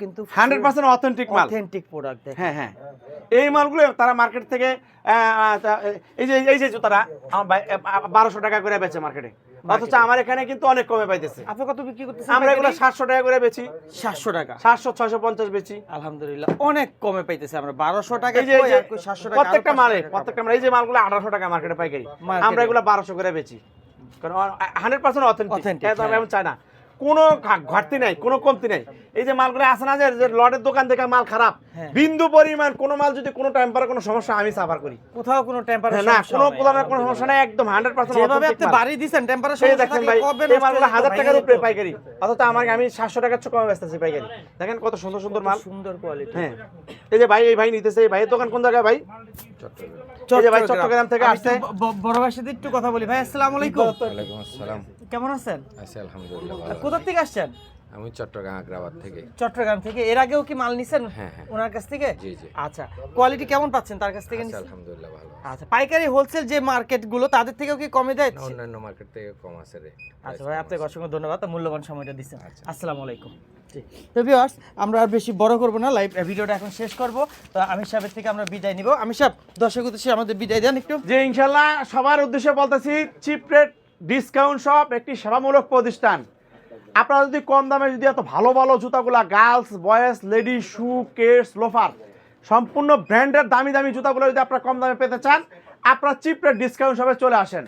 কিন্তু 100% অথেন্টিক মাল, authentic product. হ্যাঁ হ্যাঁ। এই মালগুলো তারা মার্কেট থেকে এই যে জুতাটা 1200 টাকা করে বেচে মার্কেটে, অথচ আমার এখানে কিন্তু অনেক কমে পাইতেছে। আপনি কত বিক্রি করতেছেন? আমরা এগুলো 700 টাকা করে বেচি, 700 টাকা। 700 650 বেচি। আলহামদুলিল্লাহ অনেক কমে পাইতেছে আমরা 1200 টাকা। এই যে 700 টাকা প্রত্যেকটা মাল, এই যে মালগুলো 1800 টাকা মার্কেটে পাইকারি, আমরা এগুলো 1200 করে বেচি, কারণ 100% অথেন্টিক, এমন চাই না, কোনো ঘাটতি নাই, কোনো কমতি নাই। এই যে মালগুলো আছে না, যে লটের দোকান থেকে মাল খারাপ, বিন্দু পরিমাণ কোনো মাল যদি কোনো টেম্পারে কোনো সমস্যা, আমি সাফার করি। কোথাও কোনো টেম্পারে না, কোনো সমস্যা নাই, একদম 100% যেভাবে আপনি বাড়ি দিবেন টেম্পারে সমস্যা দেখেন ভাই, এই মালগুলো 1000 টাকার উপরে পাইকারি, অথচ আমি 700 টাকার চেয়ে কমে বেচতেছি পাইকারি। দেখেন কত সুন্দর সুন্দর মাল, সুন্দর কোয়ালিটি। হ্যাঁ, এই যে ভাই, এই ভাই নিতেছে, এই ভাইয়ের দোকান কোন জায়গায় ভাই? এই যে ভাই চট্টগ্রাম থেকে আসছে। বড় ভাইয়ের সাথে একটু কথা বলি। ভাই আসসালামু আলাইকুম। ওয়ালাইকুম আসসালাম। কেমন আছেন? আছি আলহামদুলিল্লাহ ভালো। কোথা থেকে আসছেন? আমি চট্টগ্রাম আগ্রাবাদ থেকে। চট্টগ্রাম থেকে। এর আগেও কি মাল নিছেন হ্যাঁ, হ্যাঁ। ওনার কাছ থেকে? জি জি। আচ্ছা, কোয়ালিটি কেমন পাচ্ছেন তার কাছ থেকে? আছি নিছেন? আলহামদুলিল্লাহ ভালো। আচ্ছা, পাইকারি হোলসেল যে মার্কেটগুলো তাদের থেকেও কি কমে দেয়? না, অন্যান্য মার্কেট থেকে কম আছে রে। আচ্ছা ভাই, আপনাকে অসংখ্য ধন্যবাদ মূল্যবান সময়টা দিচ্ছেন। আচ্ছা। আসসালামু আলাইকুম। জি, তো ভিউয়ার্স, আমরা আর বেশি বড় করব না, লাইভ ভিডিওটা এখন শেষ করব। তো আমির সাহেবের থেকে আমরা বিদায় নিব। আমির সাহেব, দর্শক উদ্দেশ্যে আমাদের বিদায় দেন একটু। যে ইনশাল্লাহ সবার উদ্দেশ্যে বলতেছি, চিপ রেট ডিসকাউন্ট শপ একটি সেবামূলক প্রতিষ্ঠান। আপনারা যদি কম দামে যদি এত ভালো ভালো জুতাগুলা, গার্লস বয়েজ লেডি শু কেটস লোফার, সম্পূর্ণ ব্র্যান্ডের দামি দামি জুতাগুলো যদি আপনারা কম দামে পেতে চান, আপনারা চিপ রেট ডিসকাউন্ট শপে চলে আসেন।